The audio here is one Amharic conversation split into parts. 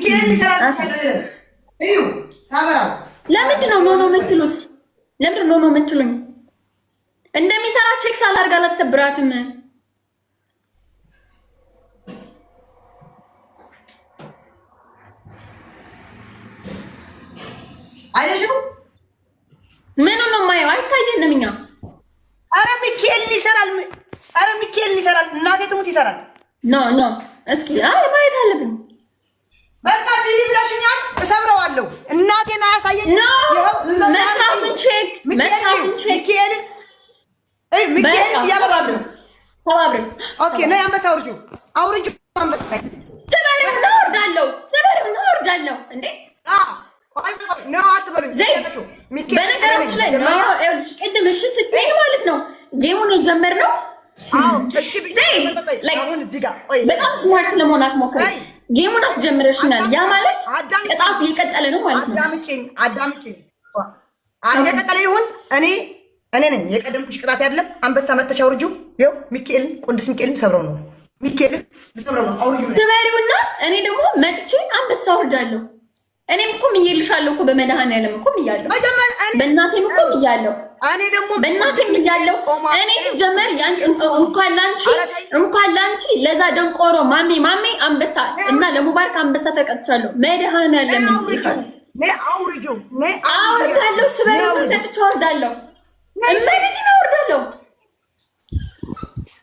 ሚካኤል ይሰራል። እዩ ሳበራው ለምንድን ነው ኖ የምትሉት? ለምንድን ነው ኖ የምትሉኝ? እንደሚሰራ ቼክ ሳላርግ አላሰብራትም። አየሽው? ምን ነው ማየው? አይታየንም እኛ። አረ ሚካኤል ይሰራል። አረ ሚካኤል ይሰራል። እናቴ ትሙት ይሰራል። ኖ እስኪ ማየት አለብን። በቃ ዲዲ ብላሽኛል። እሰብረዋለሁ። እናቴን አያሳየኝ። ኖ መስራቱን ቼክ ሚካኤል ያበራሉ። ተባብረን ኦኬ ነይ አንበሳ አውርጁ አንበሳ ስበርና ወርዳለሁ እንዴ ነው አትበሉኝ። በነገራችን ላይ ይኸውልሽ ቅድም እሺ ስትይ ማለት ነው ጌሙን የጀመርነው በጣም ስማርት ለመሆን አትሞክሪ። ጌሙን አስጀምረሽናል። ያ ማለት ቅጣቱ እየቀጠለ ነው ማለት ነው። አዳምጪኝ እየቀጠለ ይሁን። እኔ ነኝ የቀደምኩሽ። ቅጣት አይደለም። አንበሳ መተሽ አውርጂው። ይኸው ሚካኤልን ቅዱስ ሚካኤልን ሰብረው ነው አውርጂው ትበሪውና እኔ ደግሞ መጥቼ አንበሳ አውርዳለሁ። እኔም እኮ ምዬልሻለሁ እኮ በመድኃኒዓለም እኮ ምያለሁ። በእናቴም እኮ ምያለሁ። በእናቴም ምያለሁ። እኔ ሲጀመር እንኳን ላንቺ ለዛ ደንቆሮ ማሜ አንበሳ እና ለሙባረክ አንበሳ ተቀጥቻለሁ። መድኃኒዓለም ይልሻል። አወርዳለሁ። ስበሪው መጥቼ አወርዳለሁ። እመቤቴን አወርዳለሁ።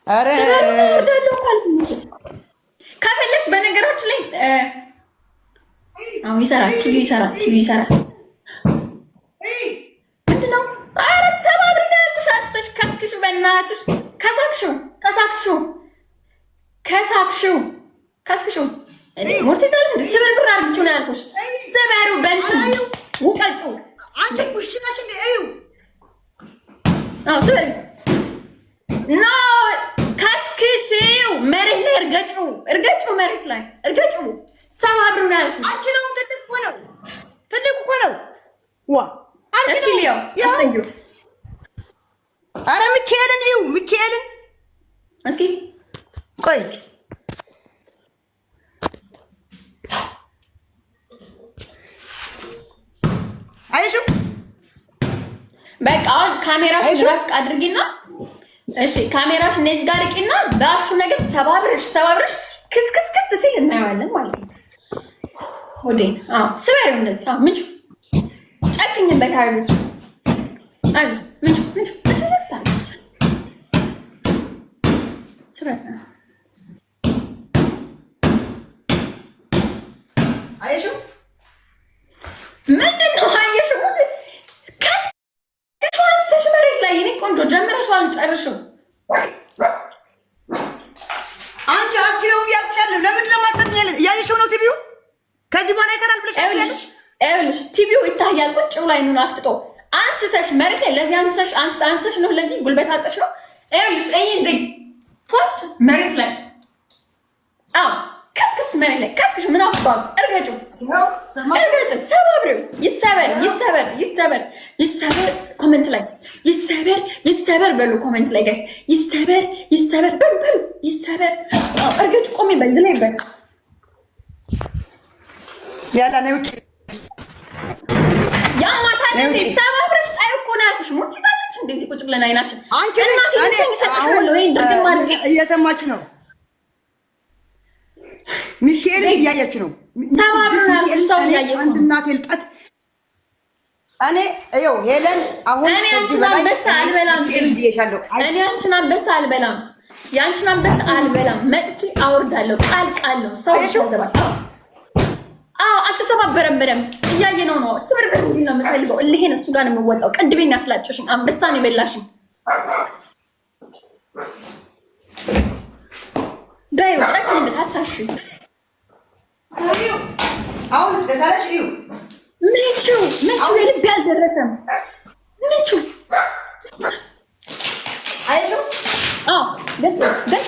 አረ ከፈለሽ በነገራችን ላይ አሁን ይሰራል። ቲቪ ይሰራል። ምንድን ነው? ኧረ ሰባብሪ ነው ያልኩሽ። አንስተሽ ከስክሹ፣ በእናትሽ ከስክሹ ሞርቴታል እንደ ስብርብር አድርጊው ነው ያልኩሽ። ስበሪው በእንትን ውቀጭው። አንቺ ኩሽናሽ እንደ እዩ ስበሪው ኖ ከስክሽው መሬት ላይ እርገጭው መሬት ላይ እርገጭው። ሰባብሩ ነው ያልኩሽ። አንቺ ነው ትልቅ እኮ ነው። ዋ አንቺ ነው ያው። አረ ሚካኤልን እዩ እስኪ ቆይ አይሹ በቃ ካሜራሽን ራቅ አድርጊና እሺ ካሜራሽን እነዚህ ጋር ርቂና ባሹ ነገር ሰባብረሽ ክስክስ ሲል እናየዋለን ማለት ነው። ሆዴን ስበሪው እንደዚህ ምንጭ ጨክኝን በካሪዎች አይዞሽ ምንጭ ተሰጣ ስበሪ አይሹ ምንድን ነው አየሽው? ከስከሽ መሬት ላይ የኔ ቆንጆ ጀምረሽው አልጨርሽም። አንቺ ነው ያልቻለሁ። ለምን ለማሰብኛለን? እያየሽው ነው ቲቪው ከዚህ በኋላ ይሰራል ብለሽ አይልሽ ቲቪው ይታያል። ቁጭ ብላይ ነው አፍጥጦ አንስተሽ መሬት ላይ ለዚህ አንስተሽ ነው ለዚህ ጉልበት አጥሽ ነው። አይልሽ ዘግ ፎት መሬት ላይ ከስክስ መሬት ላይ ከስክሽ ምን አባብ እርገጭው ሰባብሪው ይሰበር ኮሜንት ላይ ይሰበር በሉ ኮሜንት ላይ ጋር ይሰበር በሉ ይሰበር እርገጭ ቆሜ በል ላይ በል ያላ ነው ውጪ ያ ማታ እንዴ ሰባብረሽ ጣይ እኮ ነው ያልኩሽ። ሙት ይዛለች እንደዚህ ቁጭ ብለን አይናችን እናቴ ሰጥሻለሁ ወይ እንደዚህ ማለት እየሰማች ነው። ሚካኤል እያየች ነው። ሰባብረሽ ሰው እያየች ነው። እናቴ ልጣት እኔ ይኸው ሄለን አሁን እኔ አንቺን አንበሳ አልበላም። እኔ አንቺን አንበሳ አልበላም። ያንቺን አንበሳ አልበላም። መጥቼ አወርዳለሁ። ቃልቃለሁ ሰው ይገባል። አልተሰባበረም። በደምብ እያየነው ነው። ስብርብር እንዲህ ነው የምፈልገው። እልሄን እሱ ጋር ነው የምወጣው። ቅድቤን ያስላጨሽኝ አንበሳ ነው የበላሽኝ። በይው ጨክኝበት አሳሽ አሁን ስለታለሽ እዩ ምቹ የልብ ያልደረሰም ምቹ አይሹ ደስ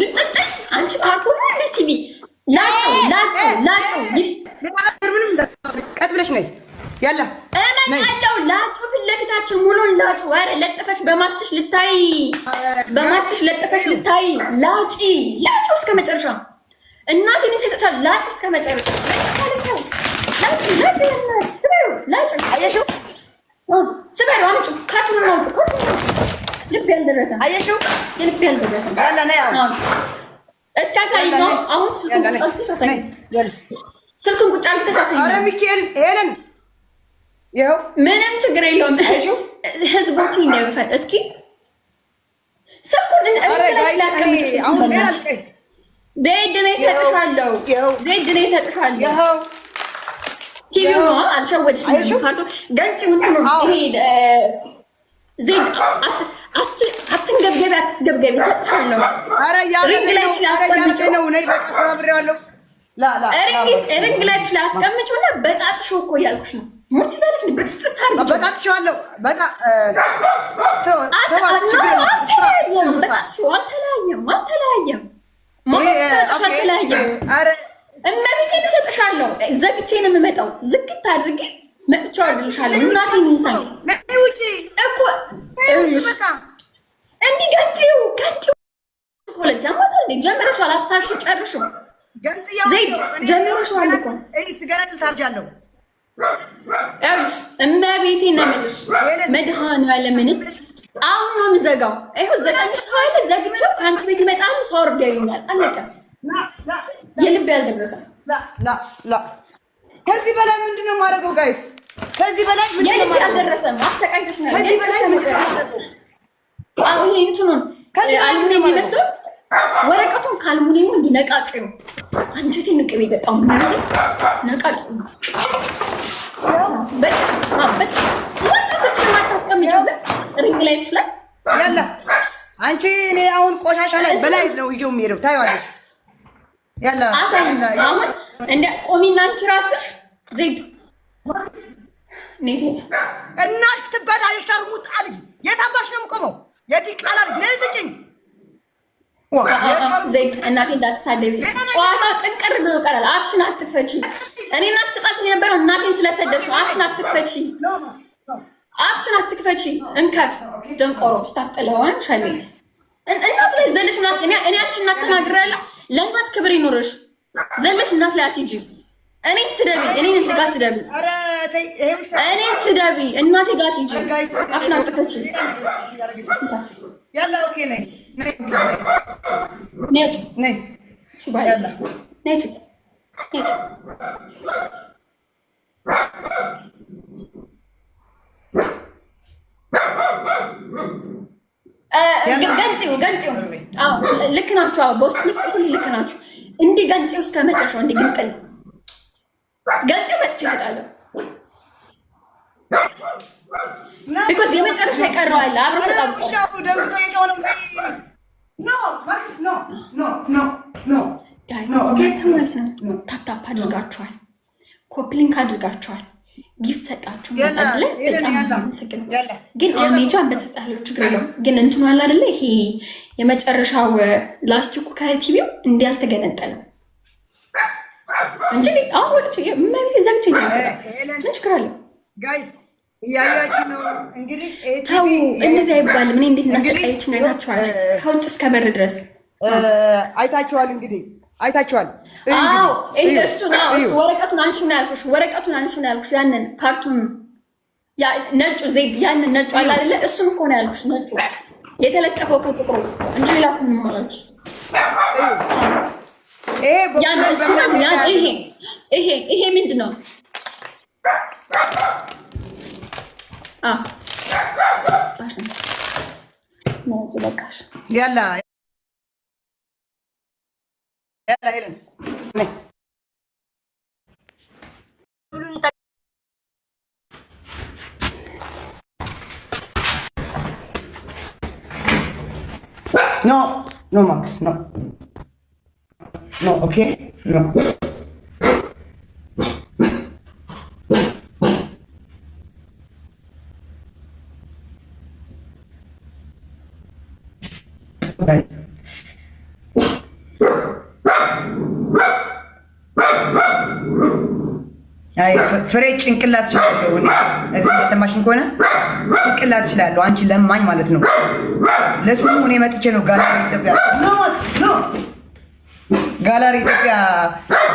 ግጥጥ አንቺ ካርቶን ነው ቲቪ ላጩ ምንም ቀጥ ብለሽ ነይ ያላ እመጣለሁ። ላጩ ፊት ለፊታችን ሙሉን ላጩ። ኧረ ለጥፈሽ በማስትሽ ልታይ፣ በማስትሽ ለጥፈሽ ልታይ። ላጪ ላጩ እስከ መጨረሻ። እናቴ ነው ሰጥቻለሁ። ላጩ እስከ መጨረሻ። ላጩ ላጩ ስበሩ ላጩ አየሽው፣ ስበሩ አምጪ። ካርቱን ነው ልብ ያልደረሰ አየሽው፣ ልብ ያልደረሰ ያላ ነው ያው እስከ አሳይኝ። አሁን ስልኩን ቁጭ አድርገሽ አሳይኝ። ስልኩን ቁጭ አድርገሽ አሳይኝ። ኧረ ሚካኤል ሄለን ይኸው ምንም ችግር የለውም። ህዝቦች ነው ይፈል እስኪ ስልኩን ላስቀምጥሽ። ዘይድ ነው ይሰጥሻለሁ፣ ዘይድ ነው ይሰጥሻለሁ። ይኸው ቲቪው ነው አልሸወድሽም። ካርቶ ገንጪው እንትኑ ይሄ ዘይድ አትንገብገቢ፣ አትስገብገቢ ይሰጥሻለሁ። ኧረ ሪንግ ላይ ስላስቀምጪው ነው ነይ በቃ ሰብሬዋለሁ። ሪንግ ላይ ስላስቀምጪውና በጣጥሽ እኮ እያልኩሽ ነው። ሙርት ይዛለች በጥስጥስ አድርጊ። በጣጥሽዋለሁ በቃ እመቤቴን እሰጥሻለሁ። ዘግቼ ነው የምመጣው። ዝግት አድርጌ መጥቼ አወርድልሻለሁ። እናቴን ይንሳኝ እኮ እንዲህ ገንጤው ሁለት ያማታ እንዴ ጀምረሻል። አትሳሽ ጨርሹ ዘይድ ጀምረሻል እኮ ሲገረጥል ታርጃለሁ። እመቤቴን ነው የምልሽ። መድኃኒዓለምን አሁን ነው የምዘጋው። ይኸው ዘጠኝሽ ሰው አለ። ዘግቼው ከአንቺ ቤት ይመጣሉ። ሰው ወርዶ ይሆናል። አለቀ። የልብ ያልደረሰ ከዚህ በላይ ምንድን ነው የማደርገው? ጋይስ ከዚህ በላይ የልብ ያልደረሰ አስተቃይተሽ ነው አሁን ይሄ እንትኑን አልሙኒየም ይመስላል። ወረቀቱን ከአልሙኒየሙ እንዲነቃቂው አንጀቴን ንቅቤ ገጣው ማለት ነቃቂው በጥሽ ለምን ማታስቀምጪው ግን ሪንግ ላይ ትችላል። ያላ አንቺ እኔ አሁን ቆሻሻ ላይ በላይ ነው ይዤው የሚሄደው ታይዋለሽ። ያላ አሁን እንደ ቆሚና አንቺ ራስሽ ዘይድ ኔት እናሽ ትበዳ የሸርሙጣ ልጅ የታባሽ ነው የምቆመው? የዲቃላ ልጅ ነይ ስጭኝ። ዘይድ እናቴ እንዳትሳደቢ። ጨዋታው ጥንቅር ብሎ ቀራል። አፍሽን አትክፈቺ። እኔ እናትሽ ተጣልተን የነበረው እናቴን ስለሰደብሽ። አፍሽን አትክፈቺ፣ አፍሽን አትክፈቺ። እንከፍ ደንቆሮ ስታስጠላዋን ሻሌ እናት ላይ ዘለሽ እናት እኔ አንቺ እናት ተናግሬያለሁ። ለእናት ክብር ይኖርሽ። ዘለሽ እናት ላይ አትሂጂ። እኔን ስደቢ፣ እኔን እዚህ ጋር ስደቢ፣ እኔን ስደቢ። እናቴ ጋር ትሂጂ። አፍሽን አትክፈቺ። ያላ ኦኬ ነይ ነይ ነጭ ነይ ያላ ነጭ ነጭ ገንጤው አዎ ልክ ናችሁ። አዎ በውስጥ ምስጥኩል ልክ ናችሁ። እንዲህ ገንጤው እስከ መጨረሻው እንዲህ ግንጥል ገንጤው መጥቼ እሰጣለሁ። ቢኮዝ የመጨረሻ ይቀረዋል። አብሮ ተጣብቆ ታፕታፕ አድርጋችኋል፣ ኮፕሊንክ አድርጋችኋል፣ ጊፍት ሰጣችሁ አይደለ? በጣም አመሰግናለሁ። ግን አሁን ሄጃ አንበሰጣለሁ፣ ችግር የለውም። ግን እንትኑ አለ አይደለ? ይሄ የመጨረሻው ላስቲኩ ከቲቪው እንዲህ አልተገነጠለም እንጂ አሁን ወጥቼ መቤት ዘግቼ ምን ችግር አለው? ጋይስ እያያችሁ ነው እንግዲህ። ተው እንደዚህ አይባልም። እኔ እንዴት እናሰቃየችን አይታችኋል። ከውጭ እስከ በር ድረስ አይታችኋል። እንግዲህ አይታችኋል። አዎ እሱ ነው። እሱ ወረቀቱን አንሹ ነው ያልኩሽ። ወረቀቱን አንሹ ነው ያልኩሽ። ያንን ካርቱን ያ ነጩ ዘይት ያንን ነጩ አለ አይደለ? እሱን እኮ ነው ያልኩሽ። ነጩ የተለጠፈው ከጥቁሩ እንጂ ሌላ ምን ማለት ያን እሱ ነው። ያን ይሄ ምንድን ነው? በቃሽ። ያላ ያላ ሄለን ኖ ኖ ማክስ ኖ ኖ ኦኬ ኖ አይ ፍሬ ጭንቅላት ይችላል። እዚህ የሰማሽኝ ከሆነ ጭንቅላት ይችላል። አንቺ ለማኝ ማለት ነው። ለስሙ እኔ መጥቼ ነው ጋላሪ ኢትዮጵያ ኖ ጋላሪ ኢትዮጵያ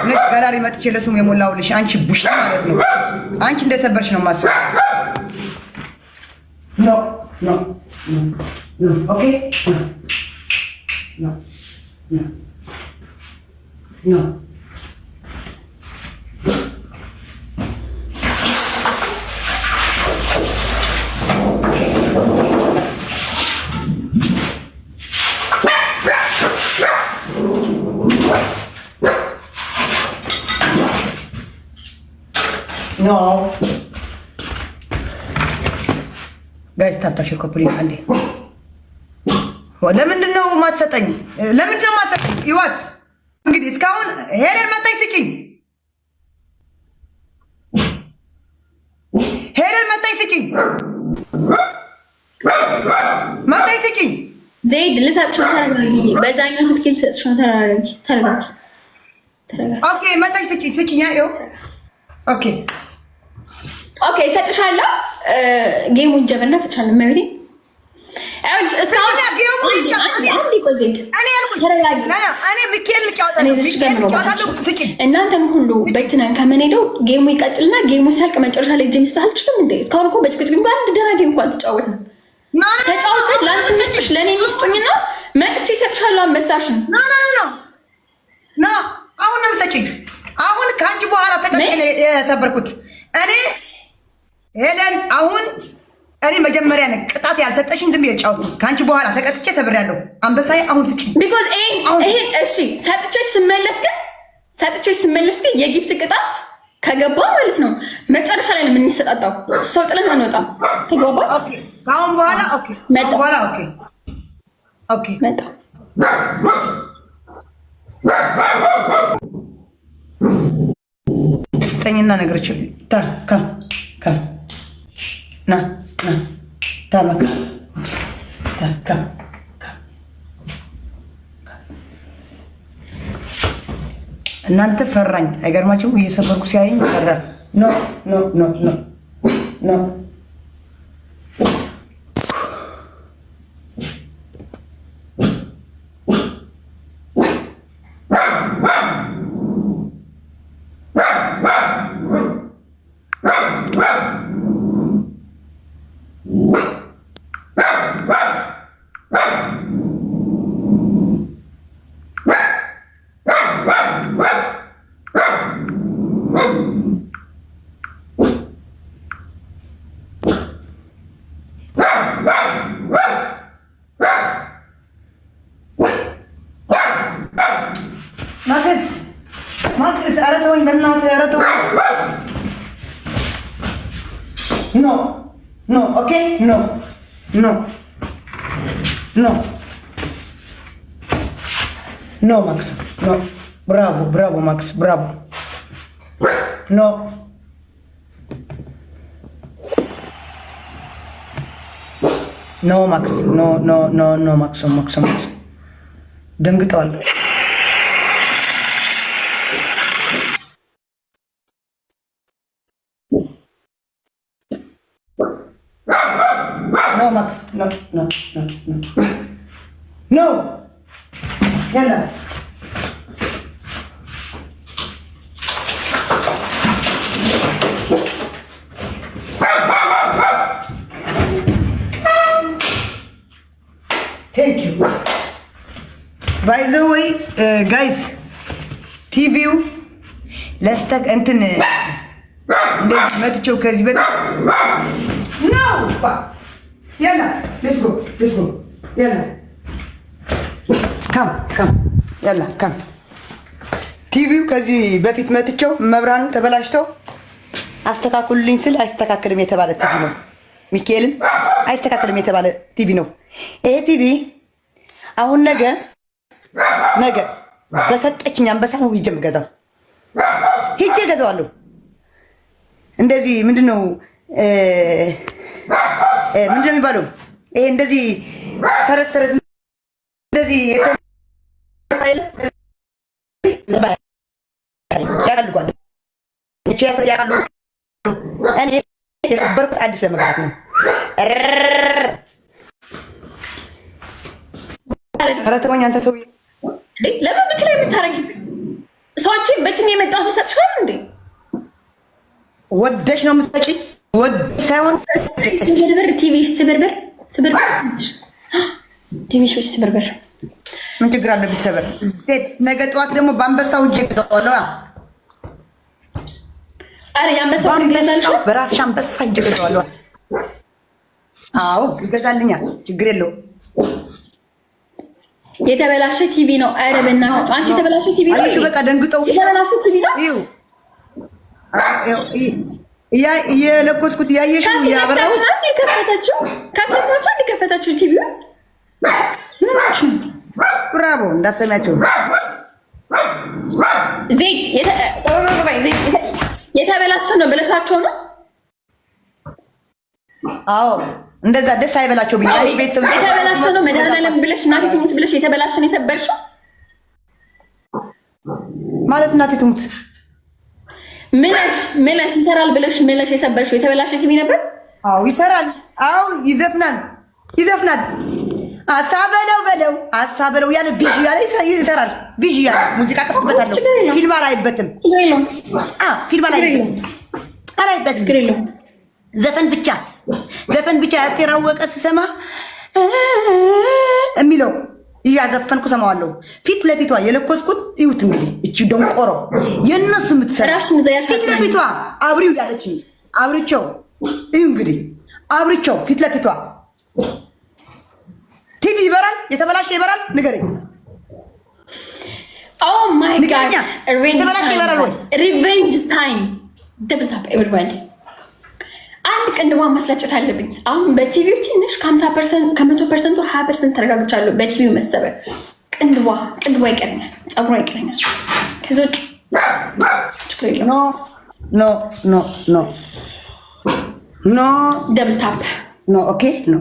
ነሽ ጋላሪ መጥቼ ለስሙ የሞላውልሽ አንቺ ቡሽ ማለት ነው። አንቺ እንደሰበርሽ ነው ማስበው። ኖ ኖ ኖ ኦኬ ኖ ኖ ኖ No. ጋይስ ታፕታሽ ኮፕሊ አንዴ ለምንድን ነው ማትሰጠኝ? ለምንድን ነው ማትሰጠኝ? ይዋት እንግዲህ እስካሁን ሄለን መጣይ ስጪኝ፣ ሄለን መጣይ ስጪኝ፣ መጣይ ስጪኝ። ዘይድ ልሰጥሽ ነው። ተረጋጊ። በዛኛው ስልክ ልሰጥሽ ነው። ተረጋጊ፣ ተረጋጊ፣ ተረጋጊ። ኦኬ መጣይ ስጪኝ፣ ስጪኝ። ያው ኦኬ ኦኬ እሰጥሻለሁ። ጌሙን ጀበና እሰጥሻለሁ። መቤቴ አይልሽ እስካሁን ጌሙን እናንተም ሁሉ በትናን ከመንሄደው ጌሙ ይቀጥልና ጌሙ ሲያልቅ መጨረሻ ላይ ጀምስ አልችልም እንዴ? እስካሁን እኮ በጭቅጭቅ እንኳን አንድ ደህና ጌም እንኳን አልተጫወትንም። ተጫውተን ለአንቺ ሚስጥሽ ለእኔ ሚስጡኝና መጥቼ እሰጥሻለሁ አንበሳሽን። ና አሁን ነው የምትሰጪኝ። አሁን ከአንቺ በኋላ ተቀጥቅን የሰበርኩት እኔ ሄለን አሁን እኔ መጀመሪያ ነው ቅጣት ያልሰጠሽኝ። ዝም ብዬ ጫውት ከአንቺ በኋላ ተቀጥቼ ሰብሬያለሁ። አንበሳዬ አሁን ስጪኝ። ቢኮዝ ይሄ እሺ ሰጥቼሽ ስመለስ ግን የጊፍት ቅጣት ከገባ ማለት ነው መጨረሻ ላይ ነው የምንሰጣጣው። ሰው ጥለን አንወጣም። ተግባባ? ኦኬ ከአሁን በኋላ ኦኬ መጣ በኋላ ኦኬ ኦኬ መጣ ስጠኝና ነገሮች ታ ከም ና ና ታ ማክስ ታ ከም እናንተ ፈራኝ። አይገርማችሁም? እየሰበርኩ ሲያየኝ ፈራ። ኖ ኖ ኖ ኖ ኖ ማክስ ኧረ ተወኝ በእናትህ ኧረ ተወኝ። ኖ ኖ ኦኬ ኖ ኖ ኖ ኖ ማክስ ኖ ብራቮ ብራቮ ማክስ ብራቮ ኖ ኖ ማክስ ኖ ኖ ኖ ኖ ማክስ ማክስ ማክስ ደንግጠዋል። No, Max. No, no, no, no. No! Yalla. Thank you. By the way, guys, TVው ለስተክ እንትን እንደዚህ መጥቼው ከዚህ በቃ No! Yalla, let's go. Yalla. Come. Yalla, come. ቲቪው ከዚህ በፊት መጥቼው መብራኑ ተበላሽተው አስተካክሉልኝ ስል አይስተካከልም የተባለ ቲቪ ነው። ሚካኤልም አይስተካከልም የተባለ ቲቪ ነው። ይሄ ቲቪ አሁን ነገ በሰጠችኝ አንበሳ ነው ሂጄ የምገዛው። ሂጄ እገዛዋለሁ። እንደዚህ ምንድነው የሚባለው? ይሄ እንደዚህ ሰረሰረ እንደዚህ ያቀልጓል። አይቼ ያሳያሉ። እኔ የሰበርኩት አዲስ ለመግባት ነው። ኧረ ተወኝ አንተ ሰውዬ። ለምን ብክ ላይ የምታረጊብኝ? ሰዎችን በትን የመጣሁት ልሰጥሻል እንዴ? ወደሽ ነው የምትሰጪኝ? ወደሽ ሳይሆን ስብርብር ቲቪሽ ስብርብር ስብርብር ቲቪሽ ስብርብር ምን ችግር አለ ቢሰበር? ነገ ጠዋት ደግሞ በአንበሳው እጅ ገጠዋለሁ። አረ ያንበሳው ገዛልሽ? በራስሽ አንበሳ እጅ ገጠዋለሁ። አዎ ይገዛልኛል፣ ችግር የለውም። የተበላሸ ቲቪ ነው። አረ በእናታችሁ አንቺ የተበላሸ ቲቪ ነው። እሺ በቃ ደንግጠው የተበላሸ ቲቪ ነው። የለኮስኩት ያየሽው ያበራው የከፈተችው ከፈተችው የከፈተችው ቲቪ ምን ናችሁ? ብራቮ እንዳትሰሚያቸው። ዘይት የተበላሸ ነው ብለሻቸው ነው? አዎ እንደዛ ደስ አይበላቸው ብዬ ቤተሰብ የተበላሸ ነው መድኃኒዓለም ብለሽ እናቴ ትሙት ብለሽ የተበላሸ ነው የሰበርሽው ማለት እናቴ ትሙት ምለሽ ይሰራል ብለሽ ምለሽ የሰበርሽው የተበላሸ ቲቪ ነበር? አዎ ይሰራል። አዎ ይዘፍናል አሳበለው ያለ ቪጂ ያለ ይሰራል። ቪጂ ያለ ሙዚቃ ከፍትበታለሁ። ፊልም አላይበትም። ፊልም አላይበትም። ዘፈን ብቻ ያስቴር አወቀ ስሰማ የሚለው እያዘፈንኩ ሰማዋለሁ። ፊት ለፊቷ የለኮስኩት ይሁት እንግዲህ እቺ ደንቆሮ የነሱ የምትሰራ ፊት ለፊቷ አብሪው ያለች አብርቸው እዩ እንግዲህ አብርቸው ፊት ለፊቷ ቲቪ ይበራል። የተበላሸ ይበራል። ንገረኝ። ኦ ማይ ጋድ ሪቬንጅ ታይም ደብል ታፕ ኤቨሪባዲ። አንድ ቅንድቧን ማስላጨት አለብኝ። አሁን በቲቪው ትንሽ ከ50% ከ100% 20% ተረጋግቻለሁ። በቲቪው መሰበር ቅንድቧ ይቀረኛል፣ ፀጉሯ ይቀረኛል። ከዛ ውጭ ችግር የለውም። ኖ ደብል ታፕ ኖ ኦኬ ኖ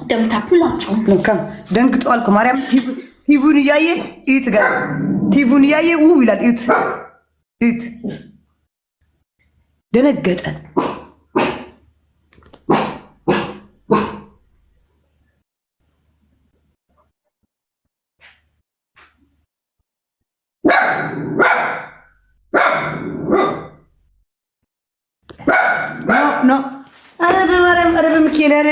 ደብል ታፕ ሁላችሁ ከም ደንግጠዋል እኮ ማርያም። ቲቪውን እያየ እዩት ጋር ቲቪውን እያየ ይላል። እዩት ደነገጠ። ኖ ኧረ በማርያም ኧረ በሚካኤል ኧረ